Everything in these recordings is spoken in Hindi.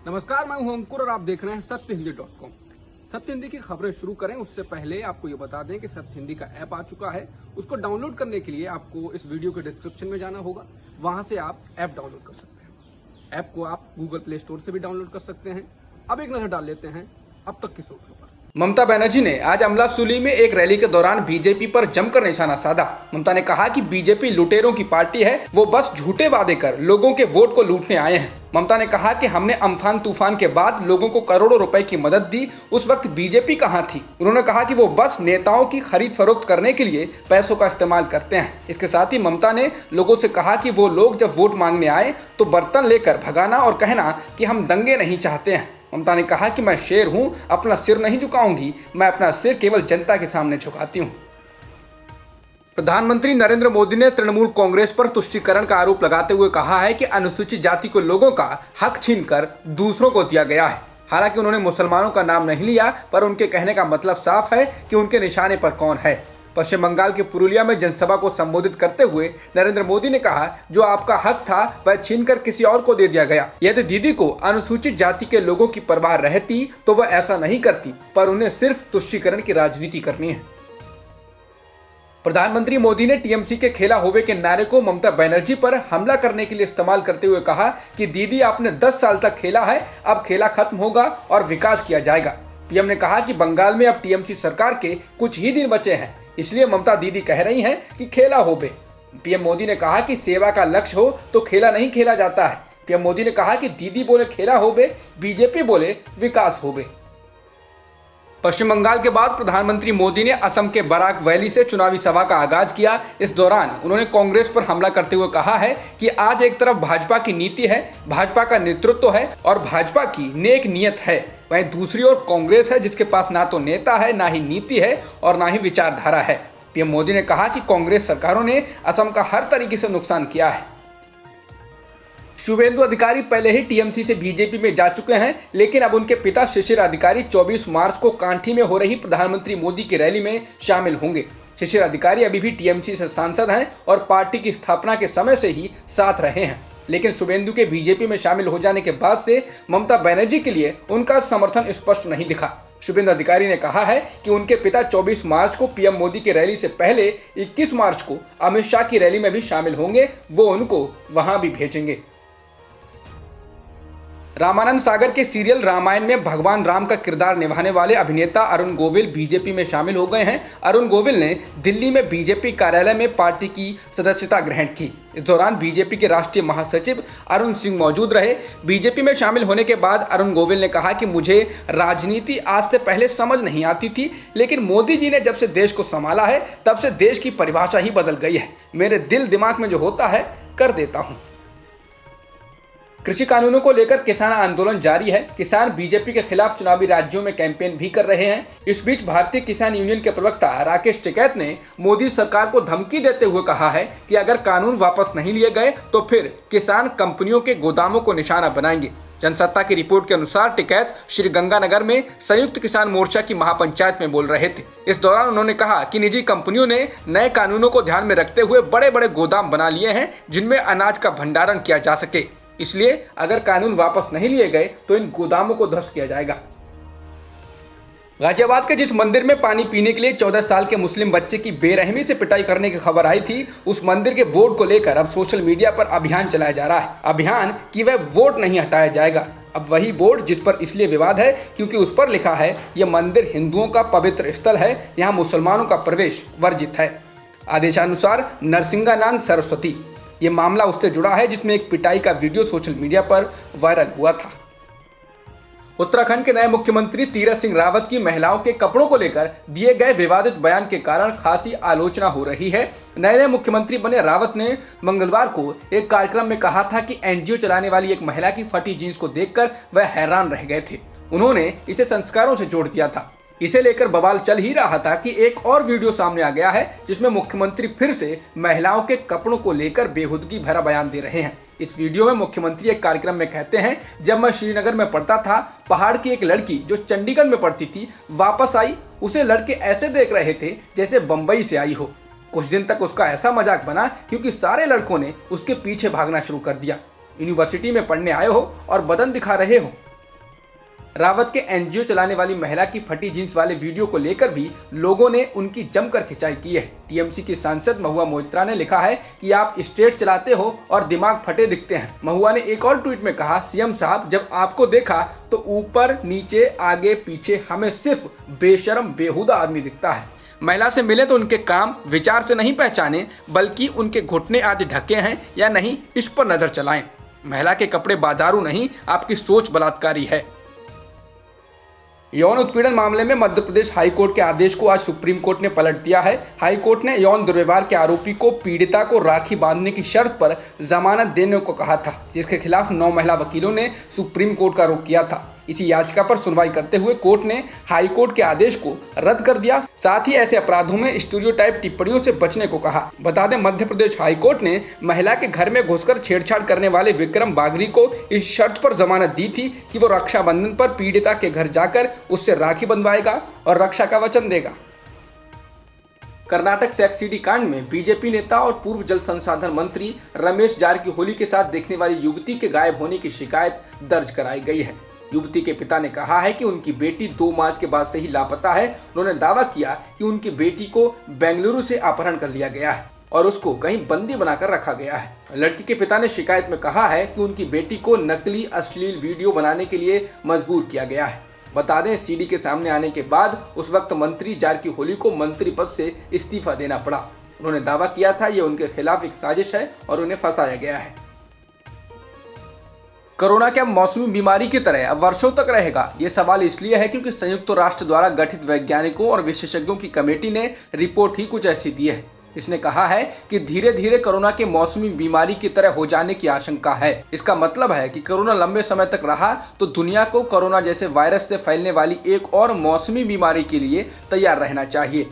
नमस्कार, मैं हूं अंकुर और आप देख रहे हैं सत्यहिंदी.com। सत्य हिंदी की खबरें शुरू करें उससे पहले आपको ये बता दें कि सत्य हिंदी का ऐप आ चुका है। उसको डाउनलोड करने के लिए आपको इस वीडियो के डिस्क्रिप्शन में जाना होगा, वहां से आप ऐप डाउनलोड कर सकते हैं। ऐप को आप गूगल प्ले स्टोर से भी डाउनलोड कर सकते हैं। अब एक नजर डाल लेते हैं अब तक की सुर्खियों पर। ममता बनर्जी ने आज अमलासुली में एक रैली के दौरान बीजेपी पर जमकर निशाना साधा। ममता ने कहा कि बीजेपी लुटेरों की पार्टी है, वो बस झूठे वादे कर लोगों के वोट को लूटने आए हैं। ममता ने कहा कि हमने अम्फान तूफान के बाद लोगों को करोड़ों रुपए की मदद दी, उस वक्त बीजेपी कहां थी। उन्होंने कहा कि वो बस नेताओं की खरीद फरोख्त करने के लिए पैसों का इस्तेमाल करते हैं। इसके साथ ही ममता ने लोगों से कहा कि वो लोग जब वोट मांगने आए तो बर्तन लेकर भगाना और कहना कि हम दंगे नहीं चाहते हैं। ममता ने कहा कि मैं शेर हूं, अपना सिर नहीं झुकाऊंगी, मैं अपना सिर केवल जनता के सामने झुकाती हूं। प्रधानमंत्री नरेंद्र मोदी ने तृणमूल कांग्रेस पर तुष्टीकरण का आरोप लगाते हुए कहा है कि अनुसूचित जाति को लोगों का हक छीनकर दूसरों को दिया गया है। हालांकि उन्होंने मुसलमानों का नाम नहीं लिया, पर उनके कहने का मतलब साफ है कि उनके निशाने पर कौन है। पश्चिम बंगाल के पुरुलिया में जनसभा को संबोधित करते हुए नरेंद्र मोदी ने कहा, जो आपका हक था वह छीनकर किसी और को दे दिया गया। यदि दीदी को अनुसूचित जाति के लोगों की परवाह रहती तो वह ऐसा नहीं करती, पर उन्हें सिर्फ तुष्टीकरण की राजनीति करनी है। प्रधानमंत्री मोदी ने टीएमसी के खेला होवे के नारे को ममता बनर्जी पर हमला करने के लिए इस्तेमाल करते हुए कहा कि दीदी आपने 10 साल तक खेला है, अब खेला खत्म होगा और विकास किया जाएगा। पीएम ने कहा कि बंगाल में अब टीएमसी सरकार के कुछ ही दिन बचे हैं, इसलिए ममता दीदी कह रही हैं कि खेला होवे। पीएम मोदी ने कहा कि सेवा का लक्ष्य हो तो खेला नहीं खेला जाता है। पीएम मोदी ने कहा कि दीदी बोले खेला होवे, बीजेपी बोले विकास होवे। पश्चिम बंगाल के बाद प्रधानमंत्री मोदी ने असम के बराक वैली से चुनावी सभा का आगाज किया। इस दौरान उन्होंने कांग्रेस पर हमला करते हुए कहा है कि आज एक तरफ भाजपा की नीति है, भाजपा का नेतृत्व है और भाजपा की नेक नीयत है, वहीं दूसरी ओर कांग्रेस है जिसके पास ना तो नेता है, ना ही नीति है और ना ही विचारधारा है। पीएम मोदी ने कहा कि कांग्रेस सरकारों ने असम का हर तरीके से नुकसान किया है। शुभेंदु अधिकारी पहले ही टीएमसी से बीजेपी में जा चुके हैं, लेकिन अब उनके पिता शिशिर अधिकारी 24 मार्च को कांठी में हो रही प्रधानमंत्री मोदी की रैली में शामिल होंगे। शिशिर अधिकारी अभी भी टीएमसी से सांसद हैं और पार्टी की स्थापना के समय से ही साथ रहे हैं, लेकिन शुभेंदु के बीजेपी में शामिल हो जाने के बाद से ममता बनर्जी के लिए उनका समर्थन स्पष्ट नहीं दिखा। शुभेंदु अधिकारी ने कहा है कि उनके पिता 24 मार्च को पीएम मोदी की रैली से पहले 21 मार्च को अमित शाह की रैली में भी शामिल होंगे, वो उनको वहां भी भेजेंगे। रामानंद सागर के सीरियल रामायण में भगवान राम का किरदार निभाने वाले अभिनेता अरुण गोविल बीजेपी में शामिल हो गए हैं। अरुण गोविल ने दिल्ली में बीजेपी कार्यालय में पार्टी की सदस्यता ग्रहण की। इस दौरान बीजेपी के राष्ट्रीय महासचिव अरुण सिंह मौजूद रहे। बीजेपी में शामिल होने के बाद अरुण गोविल ने कहा कि मुझे राजनीति आज से पहले समझ नहीं आती थी, लेकिन मोदी जी ने जब से देश को संभाला है तब से देश की परिभाषा ही बदल गई है। मेरे दिल दिमाग में जो होता है कर देता हूँ। कृषि कानूनों को लेकर किसान आंदोलन जारी है। किसान बीजेपी के खिलाफ चुनावी राज्यों में कैंपेन भी कर रहे हैं। इस बीच भारतीय किसान यूनियन के प्रवक्ता राकेश टिकैत ने मोदी सरकार को धमकी देते हुए कहा है कि अगर कानून वापस नहीं लिए गए तो फिर किसान कंपनियों के गोदामों को निशाना बनाएंगे। जनसत्ता की रिपोर्ट के अनुसार टिकैत श्रीगंगानगर में संयुक्त किसान मोर्चा की महापंचायत में बोल रहे थे। इस दौरान उन्होंने कहा कि निजी कंपनियों ने नए कानूनों को ध्यान में रखते हुए बड़े बड़े गोदाम बना लिए हैं जिनमें अनाज का भंडारण किया जा सके, इसलिए अगर कानून वापस नहीं लिए गए तो इन गोदामों को ध्वस्त किया जाएगा। गाजियाबाद के जिस मंदिर में पानी पीने के लिए 14 साल के मुस्लिम बच्चे की बेरहमी से पिटाई करने की खबर आई थी, उस मंदिर के बोर्ड को लेकर अब सोशल मीडिया पर अभियान चलाया जा रहा है। अभियान कि वह बोर्ड नहीं हटाया जाएगा। अब वही बोर्ड जिस पर इसलिए विवाद है क्योंकि उस पर लिखा है यह मंदिर हिंदुओं का पवित्र स्थल है, यहाँ मुसलमानों का प्रवेश वर्जित है। आदेशानुसार नरसिंगानंद सरस्वती, ये मामला उससे जुड़ा है जिसमें एक पिटाई का वीडियो सोशल मीडिया पर वायरल हुआ था। उत्तराखंड के नए मुख्यमंत्री तीरथ सिंह रावत की महिलाओं के कपड़ों को लेकर दिए गए विवादित बयान के कारण खासी आलोचना हो रही है। नए मुख्यमंत्री बने रावत ने मंगलवार को एक कार्यक्रम में कहा था कि एनजीओ चलाने वाली एक महिला की फटी जींस को देखकर वह हैरान रह गए थे। उन्होंने इसे संस्कारों से जोड़ दिया था। इसे लेकर बवाल चल ही रहा था कि एक और वीडियो सामने आ गया है जिसमें मुख्यमंत्री फिर से महिलाओं के कपड़ों को लेकर बेहुदगी भरा बयान दे रहे हैं। इस वीडियो में मुख्यमंत्री एक कार्यक्रम में कहते हैं, जब मैं श्रीनगर में पढ़ता था, पहाड़ की एक लड़की जो चंडीगढ़ में पढ़ती थी वापस आई, उसे लड़के ऐसे देख रहे थे जैसे बंबई से आई हो। कुछ दिन तक उसका ऐसा मजाक बना क्योंकि सारे लड़कों ने उसके पीछे भागना शुरू कर दिया। यूनिवर्सिटी में पढ़ने आए हो और बदन दिखा रहे हो, रावत के एनजीओ चलाने वाली महिला की फटी जींस वाले वीडियो को लेकर भी लोगों ने उनकी जमकर खिंचाई की है। टीएमसी की सांसद महुआ मोइत्रा ने लिखा है कि आप स्टेट चलाते हो और दिमाग फटे दिखते हैं। महुआ ने एक और ट्वीट में कहा, सीएम साहब जब आपको देखा तो ऊपर नीचे आगे पीछे हमें सिर्फ बेशरम बेहुदा आदमी दिखता है। महिला से मिले तो उनके काम विचार से नहीं पहचाने, बल्कि उनके घुटने आज ढके हैं या नहीं इस पर नजर चलाएं। महिला के कपड़े बाजारू नहीं, आपकी सोच बलात्कारी है। यौन उत्पीड़न मामले में मध्य प्रदेश हाई कोर्ट के आदेश को आज सुप्रीम कोर्ट ने पलट दिया है। हाई कोर्ट ने यौन दुर्व्यवहार के आरोपी को पीड़िता को राखी बांधने की शर्त पर जमानत देने को कहा था, जिसके खिलाफ 9 महिला वकीलों ने सुप्रीम कोर्ट का रुख किया था। इसी याचिका पर सुनवाई करते हुए कोर्ट ने हाई कोर्ट के आदेश को रद्द कर दिया। साथ ही ऐसे अपराधों में स्टीरियोटाइप टिप्पणियों से बचने को कहा। बता दें, मध्य प्रदेश हाई कोर्ट ने महिला के घर में घुसकर छेड़छाड़ करने वाले विक्रम बागरी को इस शर्त पर जमानत दी थी कि वो रक्षाबंधन पर पीड़िता के घर जाकर उससे राखी बंधवाएगा और रक्षा का वचन देगा। कर्नाटक सेक्स सिटी कांड में बीजेपी नेता और पूर्व जल संसाधन मंत्री रमेश जारकीहोली के साथ देखने वाली युवती के गायब होने की शिकायत दर्ज कराई गई है। युवती के पिता ने कहा है कि उनकी बेटी 2 मार्च के बाद से ही लापता है। उन्होंने दावा किया कि उनकी बेटी को बेंगलुरु से अपहरण कर लिया गया है और उसको कहीं बंदी बनाकर रखा गया है। लड़की के पिता ने शिकायत में कहा है कि उनकी बेटी को नकली अश्लील वीडियो बनाने के लिए मजबूर किया गया है। बता दें, सीडी के सामने आने के बाद उस वक्त मंत्री जारकीहोली को मंत्री पद से इस्तीफा देना पड़ा। उन्होंने दावा किया था ये उनके खिलाफ एक साजिश है और उन्हें फंसाया गया है। कोरोना क्या मौसमी बीमारी की तरह अब वर्षों तक रहेगा? ये सवाल इसलिए है क्योंकि संयुक्त राष्ट्र द्वारा गठित वैज्ञानिकों और विशेषज्ञों की कमेटी ने रिपोर्ट ही कुछ ऐसी दी है। इसने कहा है कि धीरे धीरे कोरोना के मौसमी बीमारी की तरह हो जाने की आशंका है। इसका मतलब है कि कोरोना लंबे समय तक रहा तो दुनिया को कोरोना जैसे वायरस से फैलने वाली एक और मौसमी बीमारी के लिए तैयार रहना चाहिए।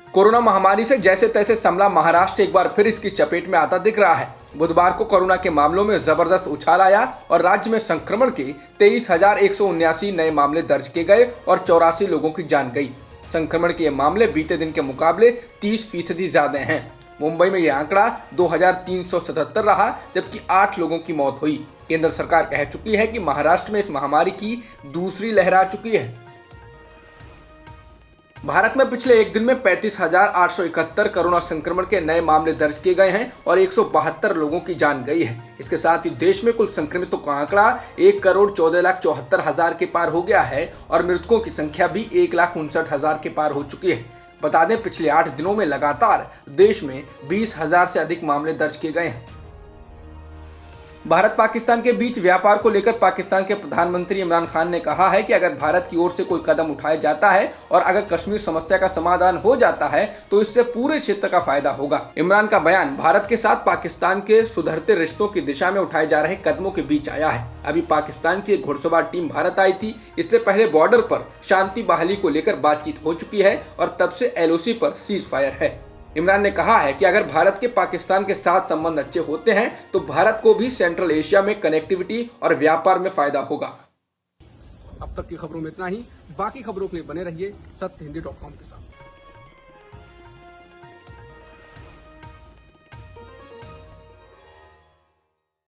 कोरोना महामारी से जैसे तैसे संभला महाराष्ट्र एक बार फिर इसकी चपेट में आता दिख रहा है। बुधवार को कोरोना के मामलों में जबरदस्त उछाल आया और राज्य में संक्रमण के 23,179 नए मामले दर्ज किए गए और 84 लोगों की जान गई। संक्रमण के ये मामले बीते दिन के मुकाबले 30% ज्यादा हैं। मुंबई में यह आंकड़ा 2,377 रहा, जबकि 8 लोगों की मौत हुई। केंद्र सरकार कह चुकी है कि महाराष्ट्र में इस महामारी की दूसरी लहर आ चुकी है। भारत में पिछले एक दिन में 35,871 कोरोना संक्रमण के नए मामले दर्ज किए गए हैं और 172 लोगों की जान गई है। इसके साथ ही देश में कुल संक्रमितों का आंकड़ा 1,14,74,000 के पार हो गया है और मृतकों की संख्या भी 1,59,000 के पार हो चुकी है। बता दें, पिछले 8 दिनों में लगातार देश में 20,000 से अधिक मामले दर्ज किए गए हैं। भारत पाकिस्तान के बीच व्यापार को लेकर पाकिस्तान के प्रधानमंत्री इमरान खान ने कहा है कि अगर भारत की ओर से कोई कदम उठाया जाता है और अगर कश्मीर समस्या का समाधान हो जाता है तो इससे पूरे क्षेत्र का फायदा होगा। इमरान का बयान भारत के साथ पाकिस्तान के सुधरते रिश्तों की दिशा में उठाए जा रहे कदमों के बीच आया है। अभी पाकिस्तान की एक घुड़सवार टीम भारत आई थी। इससे पहले बॉर्डर पर शांति बहाली को लेकर बातचीत हो चुकी है और तब से LOC पर सीज फायर है। इमरान ने कहा है कि अगर भारत के पाकिस्तान के साथ संबंध अच्छे होते हैं तो भारत को भी सेंट्रल एशिया में कनेक्टिविटी और व्यापार में फायदा होगा। अब तक की खबरों में इतना ही। बाकी खबरों के लिए बने रहिए सत्यहिंदी.com के साथ।